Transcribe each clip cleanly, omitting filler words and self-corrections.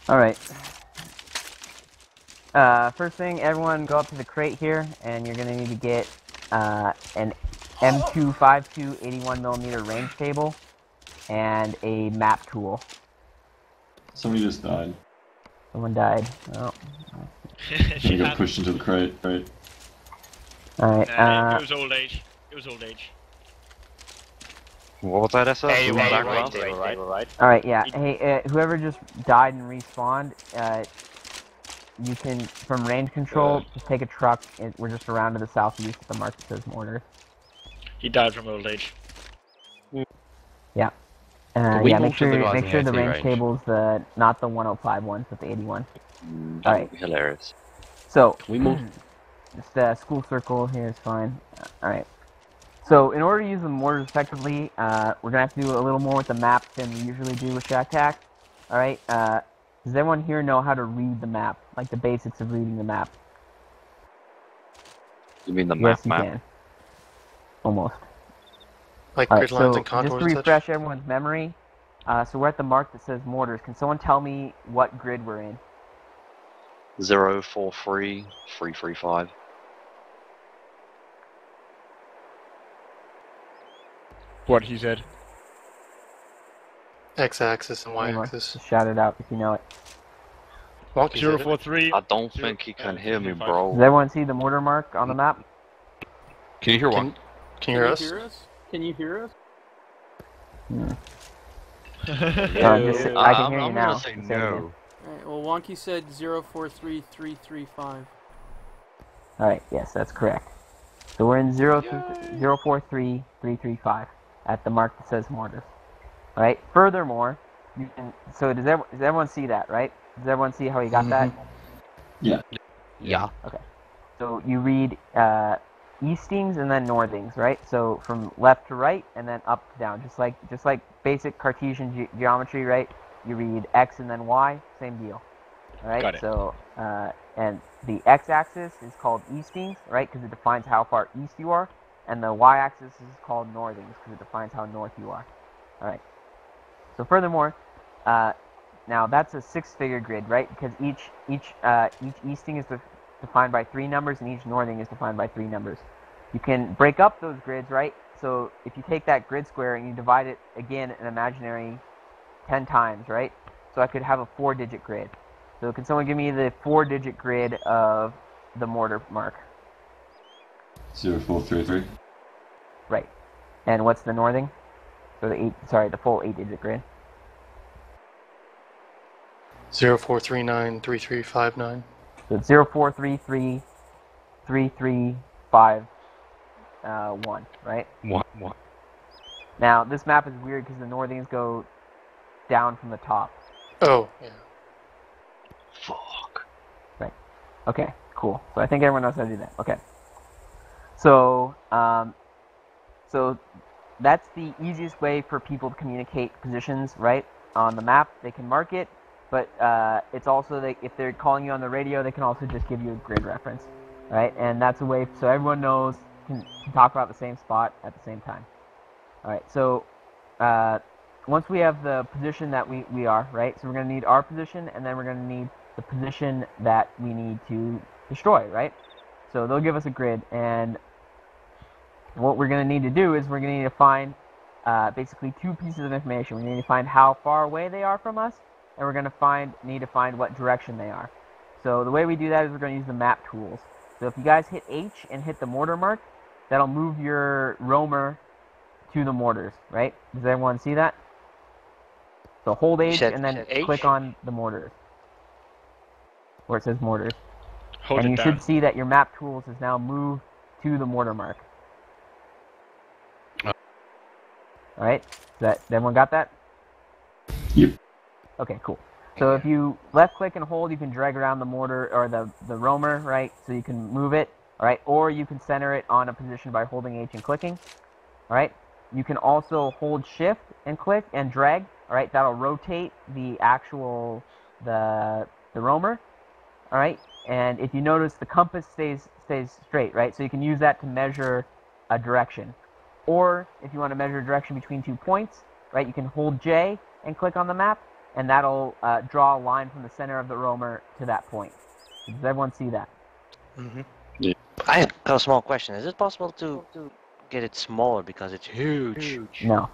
Alright. First thing, everyone go up to the crate here, and you're going to need to get an M252 81mm range table and a map tool. Somebody just died. Someone died. Oh. She got pushed into the crate, right? Alright, it was old age. It was old age. What was that, SF? Hey, right. Alright, yeah. Hey, whoever just died and respawned, you can, from range control, just take a truck, and we're just around to the southeast at the mark that says mortar. He died from old age. Yeah. Yeah, make sure the range table's not the 105 ones, but the 81. Alright. Hilarious. So, we move. Just school circle here is fine. Alright. So, in order to use the mortars effectively, we're going to have to do a little more with the map than we usually do with ShackTac. Alright, does everyone here know how to read the map? Like the basics of reading the map? You mean the Yes, map? you can. Almost. Like grid lines and contours. Just to refresh everyone's memory, so we're at the mark that says mortars. Can someone tell me what grid we're in? 043 335. What he said. X-axis and Y-axis. Just shout it out if you know it. Wonky 043. I don't think he can hear me, bro. Does everyone see the mortar mark on the map? Can you hear one? Can you hear us? Can you hear us? I can hear you now. Gonna say no. Alright, well, Wonky said 043335. Alright, yes, that's correct. So we're in 043335 at the mark that says mortars. Alright, furthermore, you can, so does everyone see that, right? Does everyone see how he got that? Yeah. Yeah. Okay. So you read eastings and then northings, right? So from left to right and then up to down, just like basic Cartesian geometry, right? You read X and then Y, same deal. All right. Got it. So and the X-axis is called eastings, right? Because it defines how far east you are, and the Y-axis is called northings because it defines how north you are. All right. So furthermore, now that's a six-figure grid, right? Because each easting is defined by 3 numbers, and each northing is defined by 3 numbers. You can break up those grids, right? So if you take that grid square and you divide it again an imaginary 10 times, right? So I could have a 4-digit grid. So can someone give me the 4-digit grid of the mortar mark? 0433. Right. And what's the northing? So the full 8-digit grid. 04393359. So it's 043335 right? What? Now this map is weird because the northings go down from the top. Oh, yeah. Fuck. Right. Okay, cool. So I think everyone knows how to do that. Okay. So, so that's the easiest way for people to communicate positions, right? On the map, they can mark it, but it's also if they're calling you on the radio, they can also just give you a grid reference, right? And that's a way so everyone knows can talk about the same spot at the same time. All right. So once we have the position that we are, right? So we're going to need our position, and then we're going to need the position that we need to destroy, right? So they'll give us a grid, and what we're going to need to do is we're going to need to find basically 2 pieces of information. We need to find how far away they are from us, and we're going to need to find what direction they are. So the way we do that is we're going to use the map tools. So if you guys hit H and hit the mortar mark, that'll move your roamer to the mortars, right? Does everyone see that? So hold H and then click on the mortars, where it says mortars. And you should see that your map tools is now moved to the mortar mark. Alright, everyone got that? Yep. Okay, cool. So if you left click and hold, you can drag around the mortar or the roamer, right? So you can move it, alright? Or you can center it on a position by holding H and clicking. Alright? You can also hold shift and click and drag. Alright, that'll rotate the actual the roamer. Alright? And if you notice, the compass stays straight, right? So you can use that to measure a direction. Or if you want to measure a direction between 2 points, right, you can hold J and click on the map, and that'll draw a line from the center of the roamer to that point. Does everyone see that? Mm-hmm. I have a small question. Is it possible to get it smaller because it's huge? No.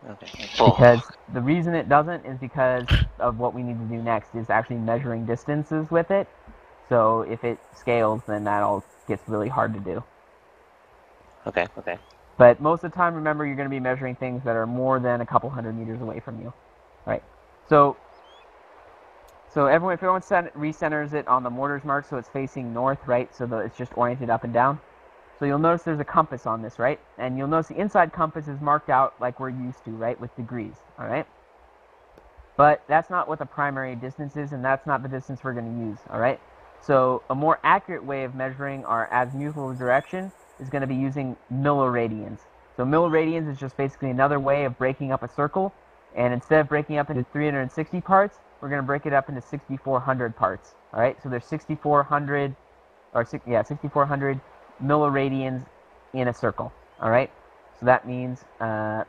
Okay. Because the reason it doesn't is because of what we need to do next is actually measuring distances with it. So if it scales, then that all gets really hard to do. Okay. But most of the time, remember, you're going to be measuring things that are more than a couple hundred meters away from you. Right. So if everyone recenters it on the mortar's mark so it's facing north, right? So it's just oriented up and down. So you'll notice there's a compass on this, right? And you'll notice the inside compass is marked out like we're used to, right? With degrees, all right? But that's not what the primary distance is, and that's not the distance we're going to use, all right? So a more accurate way of measuring our azimuthal direction is going to be using milliradians. So milliradians is just basically another way of breaking up a circle, and instead of breaking up into 360 parts, we're going to break it up into 6,400 parts, all right? So there's 6,400 milliradians in a circle, all right? So that means, so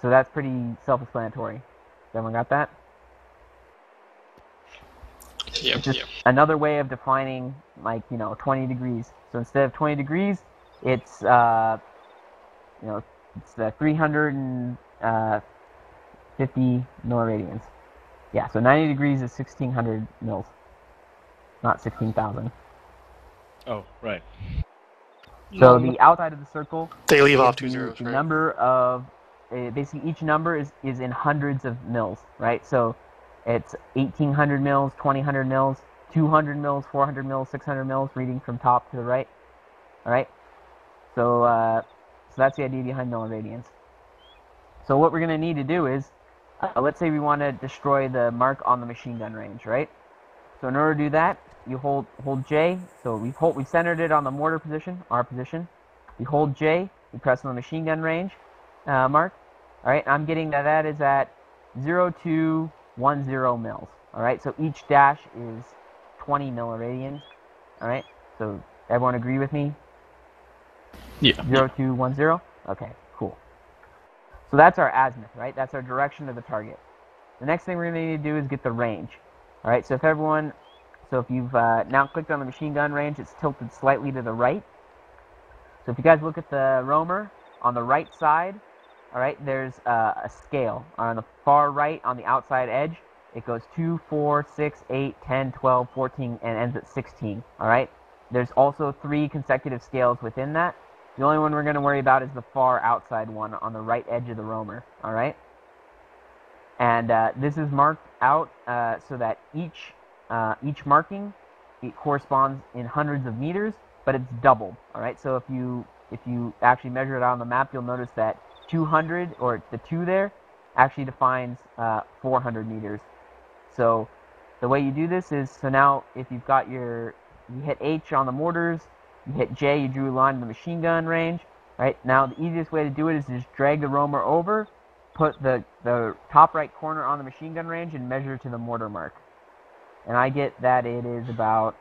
that's pretty self-explanatory. Everyone got that? Yep. It's just another way of defining, like, 20 degrees. So instead of 20 degrees, it's, it's 350 milliradians. Yeah, so 90 degrees is 1,600 mils, not 16,000. Oh, right. So the outside of the circle, They leave off is two zeros, the right? number of, basically each number is in hundreds of mils, right? So it's 1,800 mils, 2,000 mils, 200 mils, 400 mils, 600 mils, reading from top to the right, all right? So, so that's the idea behind milliradians. So what we're going to need to do is, let's say we want to destroy the mark on the machine gun range, right? So in order to do that, you hold J. So we've centered it on the mortar position, our position. We hold J. We press on the machine gun range mark. All right. I'm getting that is at 0.210 mils. All right. So each dash is 20 milliradians. All right. So everyone agree with me? Yeah. 0.210. Okay. Cool. So that's our azimuth, right? That's our direction of the target. The next thing we're going to need to do is get the range. All right. So if you've now clicked on the machine gun range, it's tilted slightly to the right. So if you guys look at the roamer on the right side, all right, there's a scale. On the far right, on the outside edge, it goes 2, 4, 6, 8, 10, 12, 14, and ends at 16. All right. There's also 3 consecutive scales within that. The only one we're going to worry about is the far outside one on the right edge of the roamer. All right. And this is marked out so that each marking, it corresponds in hundreds of meters, but it's doubled. All right. So if you actually measure it out on the map, you'll notice that 200, or the 2 there, actually defines 400 meters. So the way you do this is, so now if you hit H on the mortars, you hit J, you drew a line in the machine gun range. Right. Now the easiest way to do it is just drag the roamer over, put the top right corner on the machine gun range, and measure to the mortar mark. And I get that it is about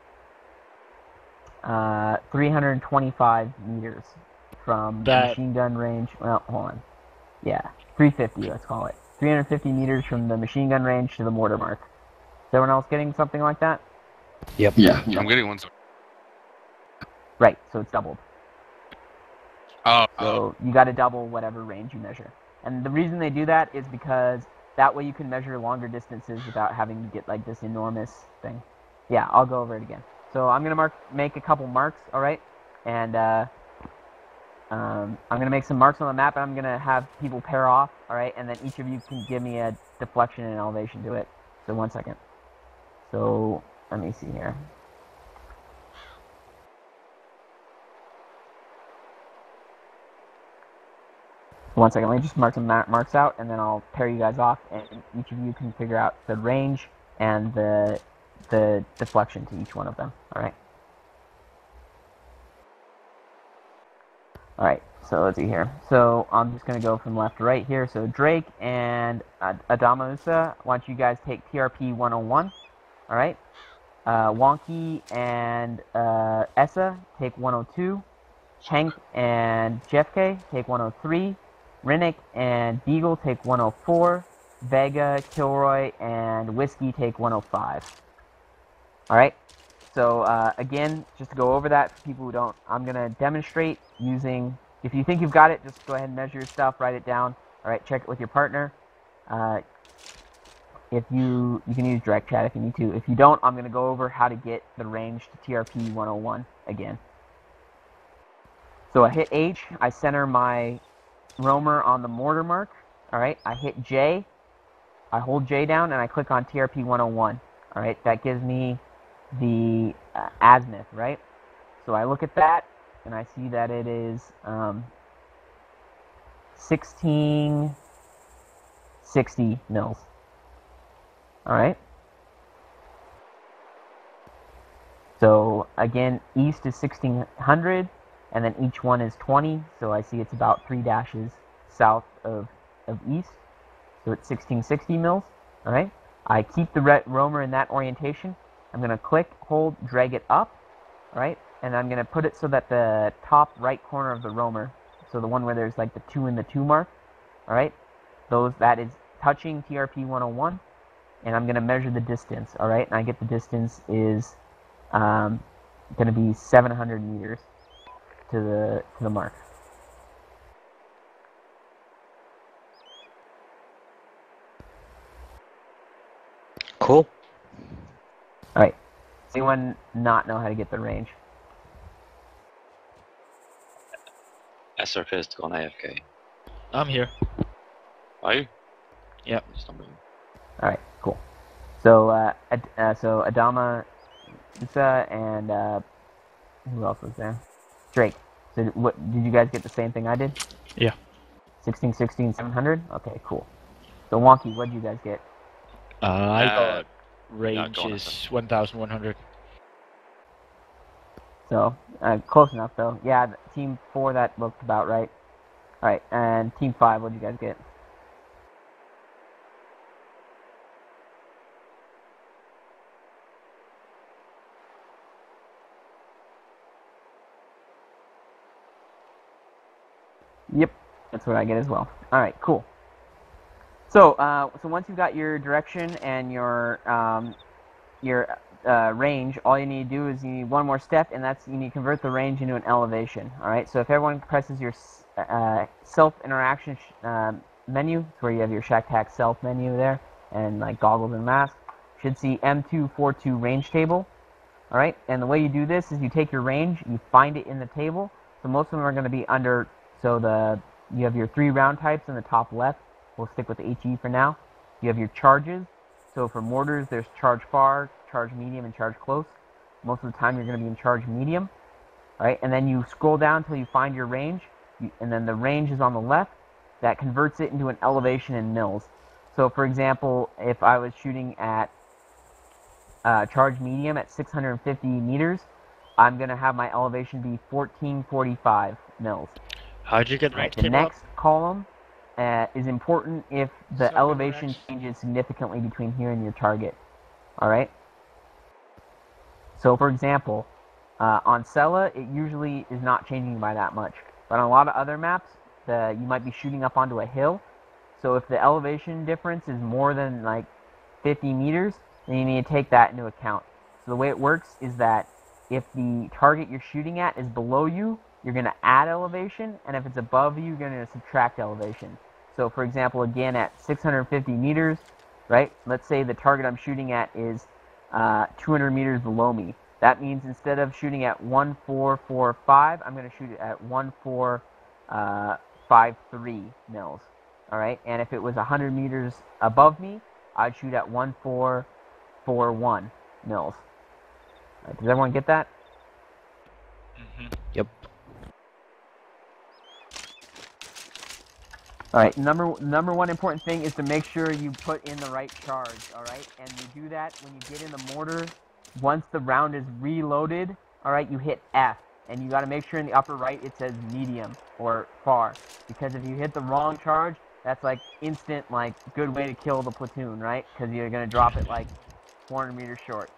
325 meters from the machine gun range. Well, hold on. Yeah, 350, let's call it. 350 meters from the machine gun range to the mortar mark. Is everyone else getting something like that? Yeah. I'm getting one. Right, so it's doubled. Oh. So you got to double whatever range you measure. And the reason they do that is because that way you can measure longer distances without having to get like this enormous thing. Yeah, I'll go over it again. So I'm going to make a couple marks, all right? And I'm going to make some marks on the map, and I'm going to have people pair off, all right? And then each of you can give me a deflection and elevation to it. So 1 second. So let me see here. One second, let me just mark some marks out, and then I'll pair you guys off, and each of you can figure out the range and the deflection to each one of them. All right. All right. So let's see here. So I'm just gonna go from left to right here. So Drake and Adamusa, I want you guys take TRP 101. All right. Wonky and Essa take 102. Hank and Jeff K take 103. Rennick and Beagle take 104. Vega, Kilroy, and Whiskey take 105. Alright? So, again, just to go over that for people who don't, I'm going to demonstrate using, if you think you've got it, just go ahead and measure your stuff, write it down. Alright, check it with your partner. If you can use direct chat if you need to. If you don't, I'm going to go over how to get the range to TRP 101 again. So I hit H, I center my roamer on the mortar mark. Alright, I hit J, I hold J down, and I click on TRP 101. Alright, that gives me the azimuth, right? So I look at that, and I see that it is 1660 mils. Alright? So, again, east is 1600, and then each one is 20, so I see it's about 3 dashes south of east. So it's 1660 mils. Alright? I keep the roamer in that orientation. I'm going to click, hold, drag it up. Alright? And I'm going to put it so that the top right corner of the roamer, so the one where there's like the 2 and the 2 mark, alright? That is touching TRP 101. And I'm going to measure the distance, alright? And I get the distance is going to be 700 meters to the mark. Cool. Alright. Does anyone not know how to get the range? SRP has gone AFK. I'm here. Are you? Yep. Just not moving. Alright, cool. So, so Adama, Usa, and who else was there? Drake. So, what did you guys get the same thing I did? Yeah. 16, 700? Okay, cool. So, Wonky, what did you guys get? I got range go on, is 1,100. So, close enough, though. Yeah, Team 4, that looked about right. Alright, and Team 5, what did you guys get? Yep, that's what I get as well. Alright, cool. So, so once you've got your direction and your range, all you need to do is you need one more step, and that's you need to convert the range into an elevation. Alright, so if everyone presses your self-interaction menu, it's where you have your ShackTac self menu there, and like goggles and mask, you should see M242 range table. Alright, and the way you do this is you take your range, you find it in the table, so most of them are going to be under, so you have your 3 round types in the top left. We'll stick with the HE for now. You have your charges. So for mortars, there's charge far, charge medium, and charge close. Most of the time, you're going to be in charge medium. All right, and then you scroll down until you find your range, and then the range is on the left. That converts it into an elevation in mils. So for example, if I was shooting at charge medium at 650 meters, I'm going to have my elevation be 1445 mils. How'd you get Right, range the table next column is important if the So elevation correct. changes significantly between here and your target. Alright? So, for example, on Sela, it usually is not changing by that much. But on a lot of other maps, you might be shooting up onto a hill. So if the elevation difference is more than like 50 meters, then you need to take that into account. So the way it works is that if the target you're shooting at is below you, you're going to add elevation, and if it's above you, you're going to subtract elevation. So, for example, again, at 650 meters, right, let's say the target I'm shooting at is 200 meters below me. That means instead of shooting at 1445, I'm going to shoot it at 1453 mils. All right, and if it was 100 meters above me, I'd shoot at 1441 mils. Right, does everyone get that? Yep. Alright, number one important thing is to make sure you put in the right charge, alright? And you do that when you get in the mortar. Once the round is reloaded, alright, you hit F. And you gotta make sure in the upper right it says medium or far. Because if you hit the wrong charge, that's like instant, like, good way to kill the platoon, right? Because you're gonna drop it like 400 meters short.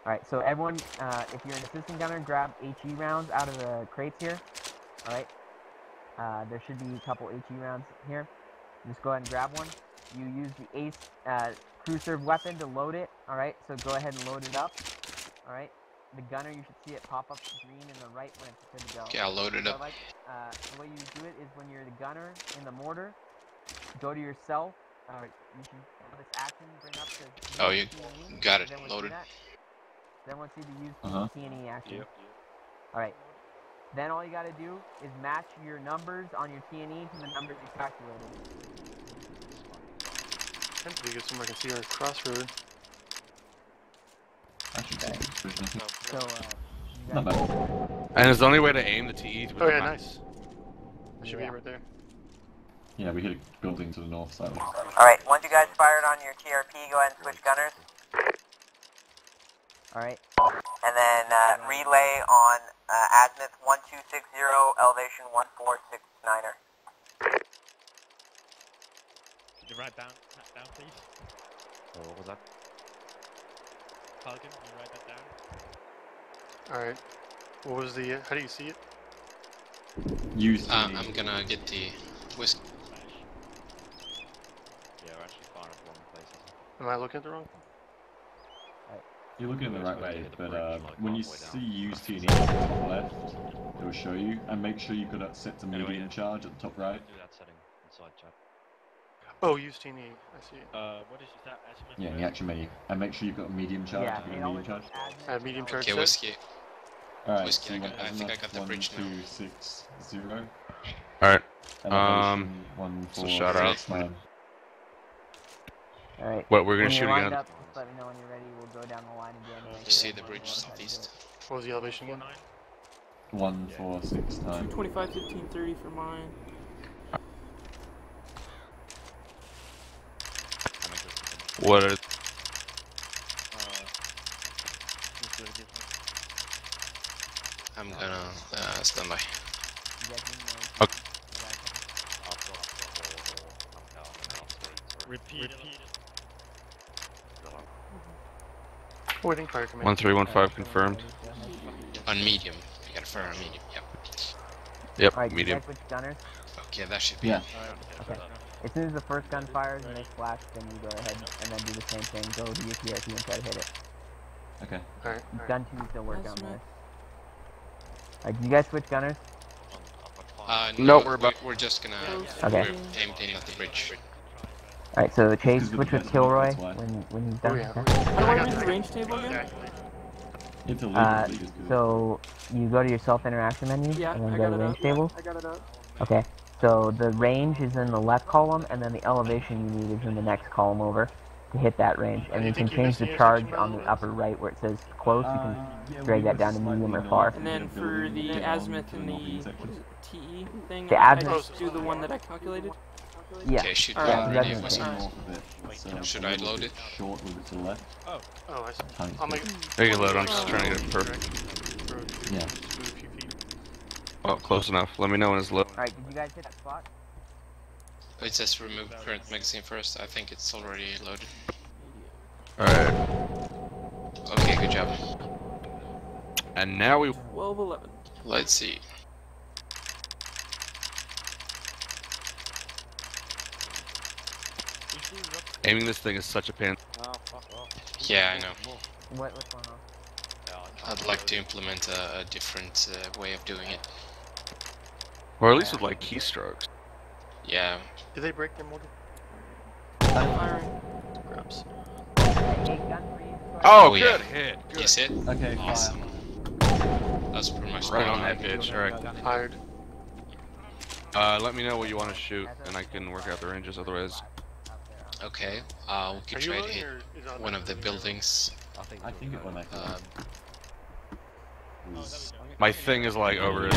Alright, so everyone, if you're an assistant gunner, grab HE rounds out of the crates here. Alright. There should be a couple HE rounds here. Just go ahead and grab one. you use the ace crew serve weapon to load it. All right, so go ahead and load it up. All right, the gunner, you should see it pop up green in the right when it's good to go. Okay, I'll load it So up. like, the way you do it is when you're the gunner in the mortar, go to yourself. You should have this action bring up to. Oh, you T&E, got it then once loaded. Then once you use Uh-huh. T&E action. Yep. All right. Then all you got to do is match your numbers on your T&E to the numbers you calculated. Tends to be good somewhere I can see our crossroad. Actually, So, you not guys, bad. And is the only way to aim the TE to Oh yeah, nice. That should be Yeah. it right there. Yeah, we hit a building to the north side. Alright, once you guys fired on your TRP, go ahead and switch gunners. Alright. And then relay on azimuth 1260, elevation 1469er. Could you write down, please? Oh, what was that? Falcon, can you write that down? Alright. What was the, how do you see it? Use I'm gonna get the whiskey. Yeah, we're actually far off wrong places. Am I looking at the wrong? You're looking in the right way, hit the but bridge, like, when you halfway see down. use T&E on the top left, it will show you, and make sure you got that set to Anyway, medium yeah. charge at the top right. Do that setting inside chat. Oh, use T&E. I see it. What is that? Azimuth? Yeah, in the action menu, and make sure you've got medium charge. Yeah, if you've it got always medium looks charge. azimuth, Medium charge Okay, set? whiskey. Alright, Whiskey, so you want I think I got the bridge now. 1260. Alright. Elevation so shout out. 1469. Alright. What, we're gonna When shoot you're lined again? up, just let me know when you're ready. We'll go down the line again. and You see figure the out bridge how to do it. southeast? What was the elevation again? 1469. 225, 15, 30 for mine. What is... I'm gonna stand by. You guys need to know- Okay. Repeat. Waiting fire command. 1315 confirmed. Go On medium. You got a fire on medium. Yep. Yep, Alright, you medium. guys switch gunners. Okay, that should be Yeah. Okay. As soon as the first gun fires and they flash, then you go ahead and then do the same thing. Go to your TRP and try to hit it. Okay. Alright. Gun 2 still work down Azimuth. there. Alright, do you guys switch gunners? No, we're just gonna... Okay. We're aiming at the bridge. Alright, so Chase, Because switch we with get Kilroy that's why. when he's Oh done. yeah. Okay. How do I I got read the that. range table again? It's illegal. So you go to your self-interaction menu Yeah, and then I go got to it range up. table. I got it up. Okay, so the range is in the left column, and then the elevation you need is in the next column over to hit that range. And You you can think you change missed the the charge intersection on the by upper right where it says close. You can drag that down to medium or far. And then for the azimuth and the what is it, TE thing, The I azimuth- just do the one that I calculated. Yeah. Okay, shoot. Alright, so Grenade that's Yeah, whiskey. insane. north of it. So Should a I little load bit it? Short, a little bit to the left. Oh, I see. Tiny I'll make bit. it. There you go, load. I'm just trying to get it perfect. Yeah. Move a few feet. Oh, close enough. Let me know when it's low. Alright, did you guys hit that spot? It says remove current magazine first. I think it's already loaded. Alright. Okay, good job. And now we... 12, 11. Let's see. Aiming this thing is such a pain. Yeah, I know. What's going on? I'd like to implement a different way of doing it. Or at least with like keystrokes. Yeah. Did they break their mortar? Firing. Grabs. Hey, gun freeze. Oh, yeah. good hit. You see it? Okay, Awesome. That's pretty much Right spot on that bitch. Alright. Fired. Let me know what you want to shoot, and I can work out the ranges. Otherwise, Okay, we Are can you try to loading hit or is it on one the- of the buildings. I think it went like that. my thing is like over it.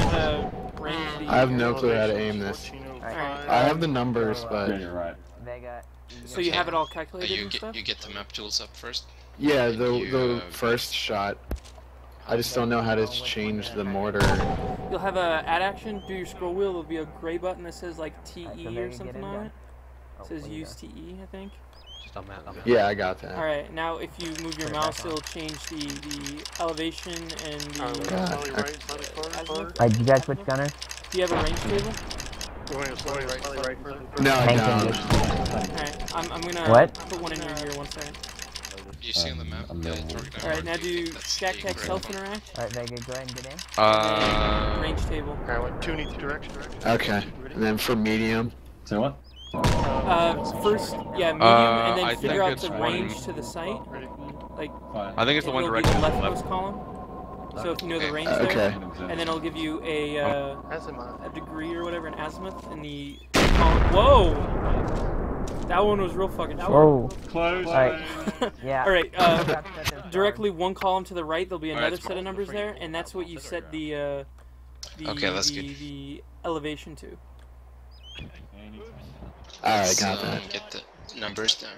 Range the I have no clue how to aim this. 1405. I have the numbers, Yeah, but you're right. Vega. So you Okay. have it all calculated You and stuff? get the map tools up first. yeah, the You, the first shot. I just don't know how to change the mortar. You'll have a add action, do your scroll wheel, there'll be a gray button that says like TE Alright, so or Vega, get something in on there. it. Oh, It says what do you use got? TE, I think. Just on that. Yeah, I got that. Alright, now if you move your Put it mouse, back on. it'll change the elevation and Oh, the... God. slightly right, slightly forward. Azimuth. Alright, did you guys switch gunners? Do you have a range table? You want to slowly right further? No, I don't. Alright, I'm gonna What? put one in your ear, 1 second. You see on the map? Target Alright, number, now do you do think that's ShackTac the self-interact. Alright, Vega, go ahead and get in. Range table. Alright, what? 2 in each direction. Okay. And then for medium. So what? First, yeah, medium, and I then think figure out it's the one- range to the site. Like, Fine. I think it's the one it'll be direction the to the left. leftmost column. So if you know the range Okay. there, and then it'll give you a degree or whatever, an azimuth in the column. Whoa! That one was real fucking short. Whoa. Close. Alright. Yeah. Alright, directly one column to the right, there'll be Alright, another it's set of numbers there, and that's what you set the Okay, that's good. the elevation to. Alright, Let's, got that. get the numbers down.